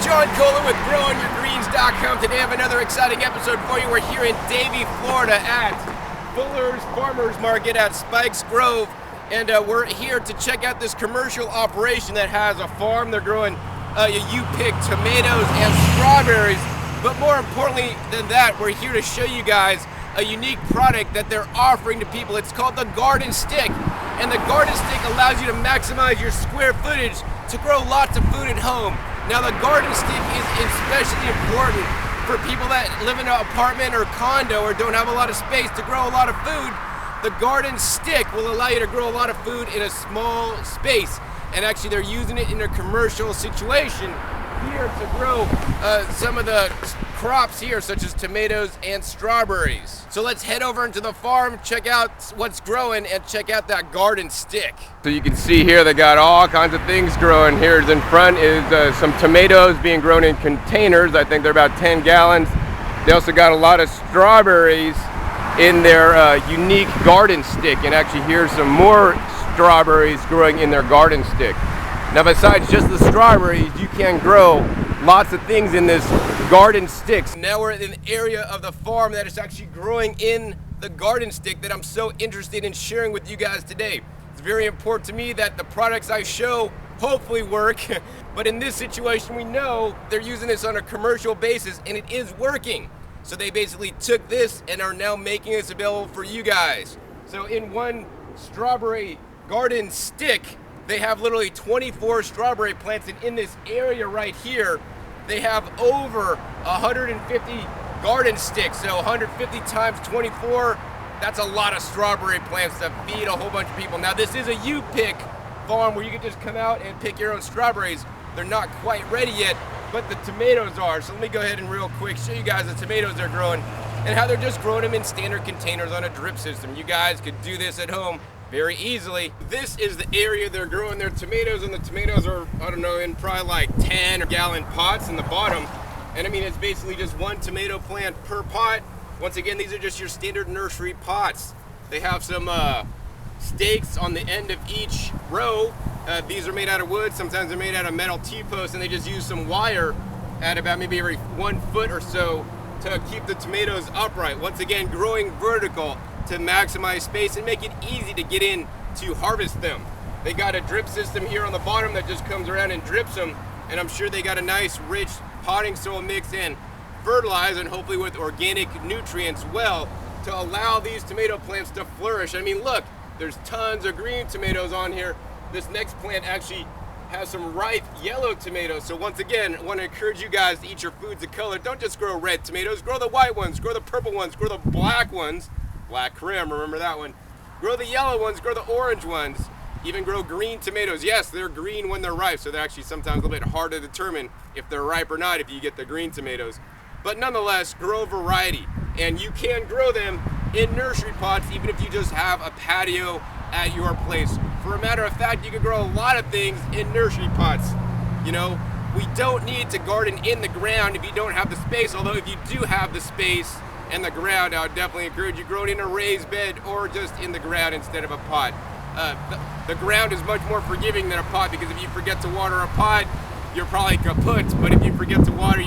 Sean Kohler with GrowingYourGreens.com. Today I have another exciting episode for you. We're here in Davie, Florida at Fuller's Farmers Market at Spikes Grove. And we're here to check out this commercial operation that has a farm. They're growing you pick tomatoes and strawberries. But more importantly than that, we're here to show you guys a unique product that they're offering to people. It's called the Garden Stick. And the Garden Stick allows you to maximize your square footage to grow lots of food at home. Now the Garden Stick is especially important for people that live in an apartment or condo or don't have a lot of space to grow a lot of food. The Garden Stick will allow you to grow a lot of food in a small space. And actually they're using it in a commercial situation here to grow some of the crops here, such as tomatoes and strawberries. So let's head over into the farm, check out what's growing, and check out that Garden Stick. So you can see here they got all kinds of things growing. Here in front is some tomatoes being grown in containers. I think they're about 10 gallons. They also got a lot of strawberries in their unique Garden Stick, and actually here's some more strawberries growing in their Garden Stick. Now besides just the strawberries, you can grow lots of things in this Garden Stick. Now we're in an area of the farm that is actually growing in the Garden Stick that I'm so interested in sharing with you guys today. It's very important to me that the products I show hopefully work, but in this situation we know they're using this on a commercial basis and it is working. So they basically took this and are now making this available for you guys. So in one strawberry Garden Stick, they have literally 24 strawberry plants, and in this area right here, they have over 150 garden sticks. So 150 times 24, that's a lot of strawberry plants to feed a whole bunch of people. Now this is a you-pick farm where you can just come out and pick your own strawberries. They're not quite ready yet, but the tomatoes are. So let me go ahead and real quick show you guys the tomatoes they're growing and how they're just growing them in standard containers on a drip system. You guys could do this at home very easily. This is the area they're growing their tomatoes, and the tomatoes are, I don't know, in probably like 10 gallon pots in the bottom. And I mean, it's basically just one tomato plant per pot. Once again, these are just your standard nursery pots. They have some stakes on the end of each row. These are made out of wood, sometimes they're made out of metal T-posts, and they just use some wire at about maybe every 1 foot or so to keep the tomatoes upright. Once again, growing vertical to maximize space and make it easy to get in to harvest them. They got a drip system here on the bottom that just comes around and drips them, and I'm sure they got a nice rich potting soil mix and fertilizer, and hopefully with organic nutrients well, to allow these tomato plants to flourish. I mean, look, there's tons of green tomatoes on here. This next plant actually has some ripe yellow tomatoes. So once again, I want to encourage you guys to eat your foods of color. Don't just grow red tomatoes, grow the white ones, grow the purple ones, grow the black ones. Black Krim, remember that one. Grow the yellow ones, grow the orange ones, even grow green tomatoes. Yes, they're green when they're ripe, so they're actually sometimes a little bit hard to determine if they're ripe or not if you get the green tomatoes. But nonetheless, grow variety. And you can grow them in nursery pots even if you just have a patio at your place. For a matter of fact, you can grow a lot of things in nursery pots. You know, we don't need to garden in the ground if you don't have the space, although if you do have the space and the ground, I would definitely encourage you grow it in a raised bed or just in the ground instead of a pot. The ground is much more forgiving than a pot, because if you forget to water a pot, you're probably kaput. But if you forget to water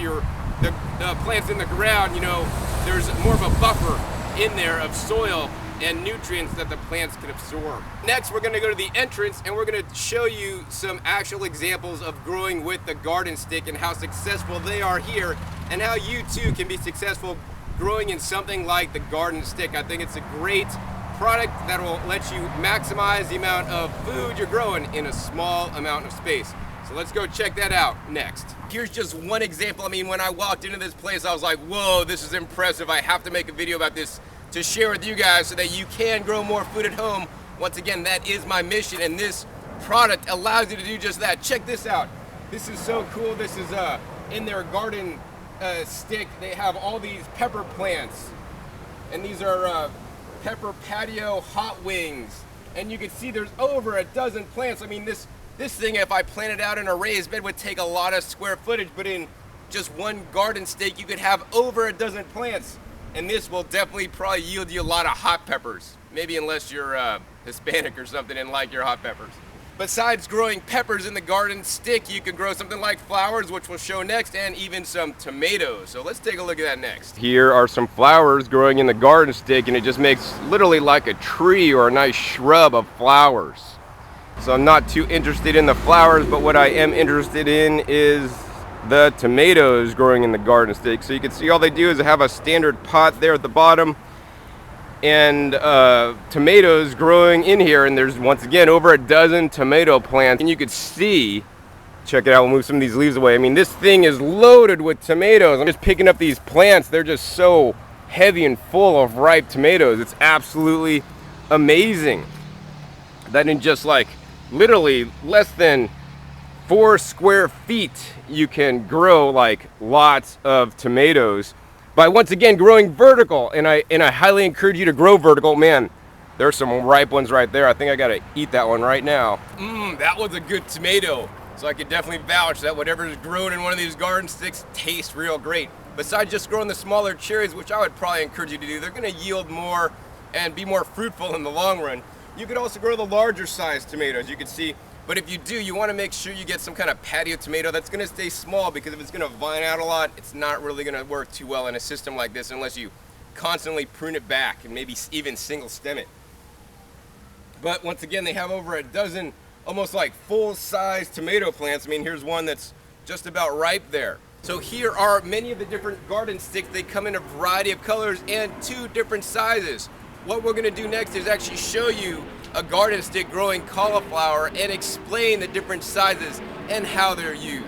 the plants in the ground, you know, there's more of a buffer in there of soil and nutrients that the plants can absorb. Next, we're gonna go to the entrance and we're gonna show you some actual examples of growing with the Garden Stick and how successful they are here, and how you too can be successful growing in something like the Garden Stick. I think it's a great product that will let you maximize the amount of food you're growing in a small amount of space. So let's go check that out next. Here's just one example. I mean, when I walked into this place, I was like, whoa, this is impressive. I have to make a video about this to share with you guys so that you can grow more food at home. Once again, that is my mission, and this product allows you to do just that. Check this out. This is so cool. This is in their Garden Stick. They have all these pepper plants, and these are pepper patio hot wings, and you can see there's over a dozen plants. I mean, this thing, if I planted out in a raised bed, would take a lot of square footage, but in just one Garden Stick you could have over a dozen plants, and this will definitely probably yield you a lot of hot peppers, maybe unless you're Hispanic or something and like your hot peppers. Besides growing peppers in the garden stick, you can grow something like flowers, which we'll show next, and even some tomatoes. So let's take a look at that next. Here are some flowers growing in the garden stick, and it just makes literally like a tree or a nice shrub of flowers. So I'm not too interested in the flowers, but what I am interested in is the tomatoes growing in the garden stick. So you can see all they do is have a standard pot there at the bottom, and tomatoes growing in here, and there's once again over a dozen tomato plants, and you could see, check it out, we'll move some of these leaves away. I mean, this thing is loaded with tomatoes. I'm just picking up these plants. They're just so heavy and full of ripe tomatoes. It's absolutely amazing that in just like literally less than 4 square feet you can grow like lots of tomatoes by once again growing vertical. And I highly encourage you to grow vertical. Man, there's some ripe ones right there. I think I gotta eat that one right now. That was a good tomato. So I can definitely vouch that whatever is grown in one of these garden sticks tastes real great. Besides just growing the smaller cherries, which I would probably encourage you to do, they're gonna yield more and be more fruitful in the long run. You could also grow the larger sized tomatoes, you can see. But if you do, you want to make sure you get some kind of patio tomato that's going to stay small, because if it's going to vine out a lot, it's not really going to work too well in a system like this unless you constantly prune it back and maybe even single stem it. But once again, they have over a dozen almost like full-size tomato plants. I mean, here's one that's just about ripe there. So here are many of the different garden sticks. They come in a variety of colors and 2 different sizes. What we're going to do next is actually show you a garden stick growing cauliflower and explain the different sizes and how they're used.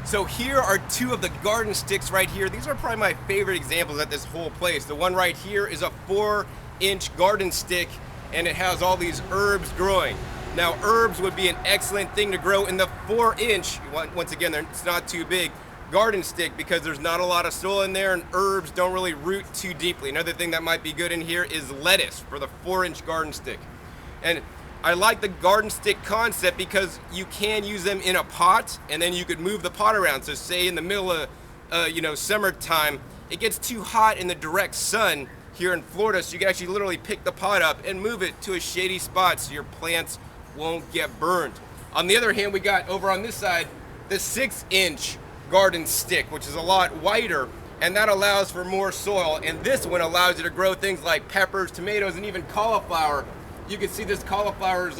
So here are 2 of the garden sticks right here. These are probably my favorite examples at this whole place. The one right here is a 4-inch garden stick, and it has all these herbs growing. Now, herbs would be an excellent thing to grow in the 4-inch, once again, it's not too big, garden stick, because there's not a lot of soil in there and herbs don't really root too deeply. Another thing that might be good in here is lettuce for the 4-inch garden stick. And I like the garden stick concept because you can use them in a pot, and then you could move the pot around. So say in the middle of summertime, it gets too hot in the direct sun here in Florida, so you can actually literally pick the pot up and move it to a shady spot so your plants won't get burned. On the other hand, we got over on this side the 6-inch garden stick, which is a lot wider, and that allows for more soil. And this one allows you to grow things like peppers, tomatoes, and even cauliflower. You can see this cauliflower is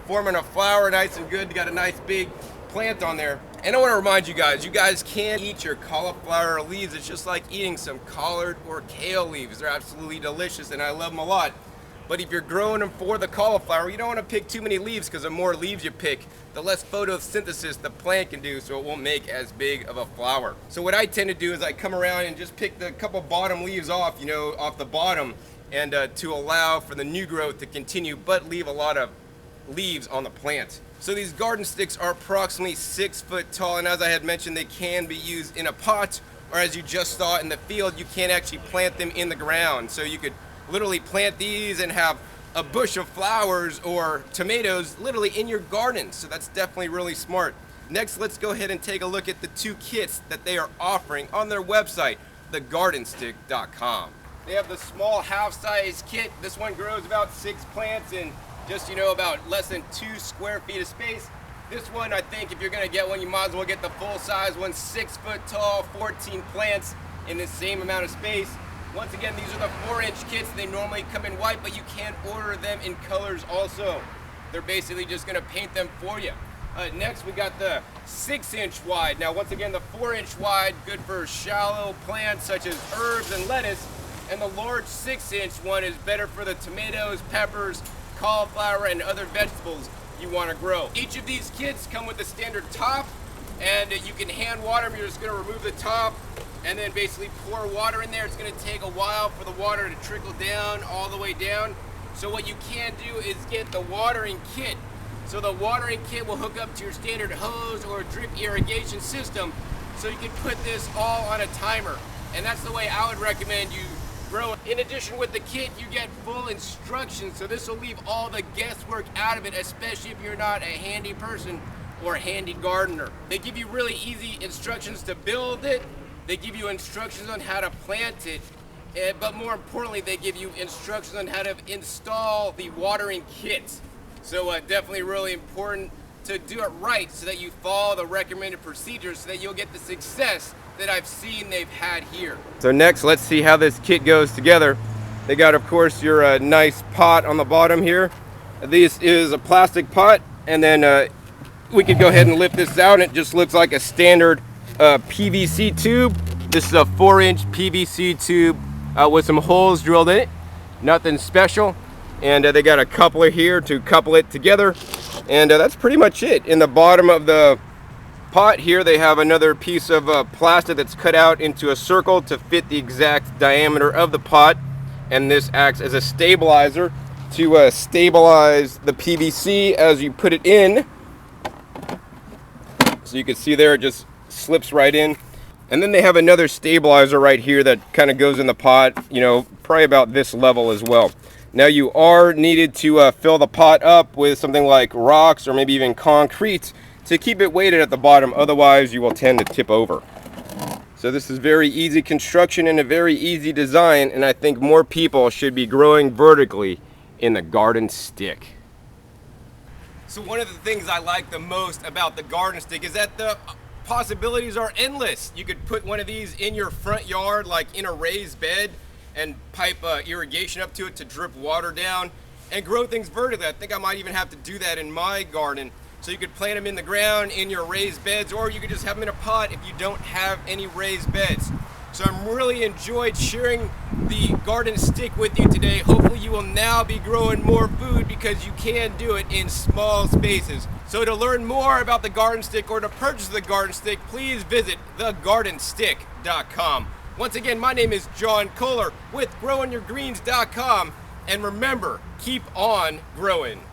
forming a flower, nice and good. You got a nice big plant on there. And I want to remind you guys can eat your cauliflower leaves. It's just like eating some collard or kale leaves. They're absolutely delicious, and I love them a lot. But if you're growing them for the cauliflower, you don't want to pick too many leaves, because the more leaves you pick, the less photosynthesis the plant can do, so it won't make as big of a flower. So what I tend to do is I come around and just pick the couple bottom leaves off, off the bottom, and to allow for the new growth to continue, but leave a lot of leaves on the plant. So these garden sticks are approximately 6 foot tall, and as I had mentioned, they can be used in a pot, or as you just saw in the field, you can actually plant them in the ground. So you could literally plant these and have a bush of flowers or tomatoes literally in your garden. So that's definitely really smart. Next, let's go ahead and take a look at the 2 kits that they are offering on their website, thegardenstick.com. They have the small half-size kit. This one grows about 6 plants in just, about less than 2 square feet of space. This one, I think if you're gonna get one, you might as well get the full-size one, 6 foot tall, 14 plants in the same amount of space. Once again, these are the 4-inch kits. They normally come in white, but you can order them in colors also. They're basically just gonna paint them for you. Next, we got the 6-inch wide. Now, once again, the 4-inch wide, good for shallow plants such as herbs and lettuce. And the large 6-inch one is better for the tomatoes, peppers, cauliflower, and other vegetables you want to grow. Each of these kits come with a standard top, and you can hand water them. You're just going to remove the top and then basically pour water in there. It's going to take a while for the water to trickle down all the way down. So what you can do is get the watering kit. So the watering kit will hook up to your standard hose or drip irrigation system, so you can put this all on a timer. And that's the way I would recommend you grow. In addition, with the kit, you get full instructions, so this will leave all the guesswork out of it, especially if you're not a handy person or a handy gardener. They give you really easy instructions to build it. They give you instructions on how to plant it, but more importantly, they give you instructions on how to install the watering kit. So definitely really important to do it right so that you follow the recommended procedures so that you'll get the success that I've seen they've had here. So next, let's see how this kit goes together. They got, of course, your nice pot on the bottom here. This is a plastic pot, and then we could go ahead and lift this out, and it just looks like a standard PVC tube. This is a 4-inch PVC tube with some holes drilled in it. Nothing special. And they got a coupler here to couple it together, and that's pretty much it. In the bottom of the pot here, they have another piece of plastic that's cut out into a circle to fit the exact diameter of the pot, and this acts as a stabilizer to stabilize the PVC as you put it in. So you can see there, it just slips right in. And then they have another stabilizer right here that kind of goes in the pot, you know, probably about this level as well. Now you are needed to fill the pot up with something like rocks or maybe even concrete to keep it weighted at the bottom, otherwise you will tend to tip over. So this is very easy construction and a very easy design, and I think more people should be growing vertically in the garden stick. So one of the things I like the most about the garden stick is that the possibilities are endless. You could put one of these in your front yard, like in a raised bed, and pipe irrigation up to it to drip water down and grow things vertically. I think I might even have to do that in my garden. So you could plant them in the ground in your raised beds, or you could just have them in a pot if you don't have any raised beds. So I'm really enjoyed sharing the garden stick with you today. Hopefully you will now be growing more food because you can do it in small spaces. So to learn more about the garden stick or to purchase the garden stick, please visit thegardenstick.com. Once again, my name is John Kohler with growingyourgreens.com, and remember, keep on growing.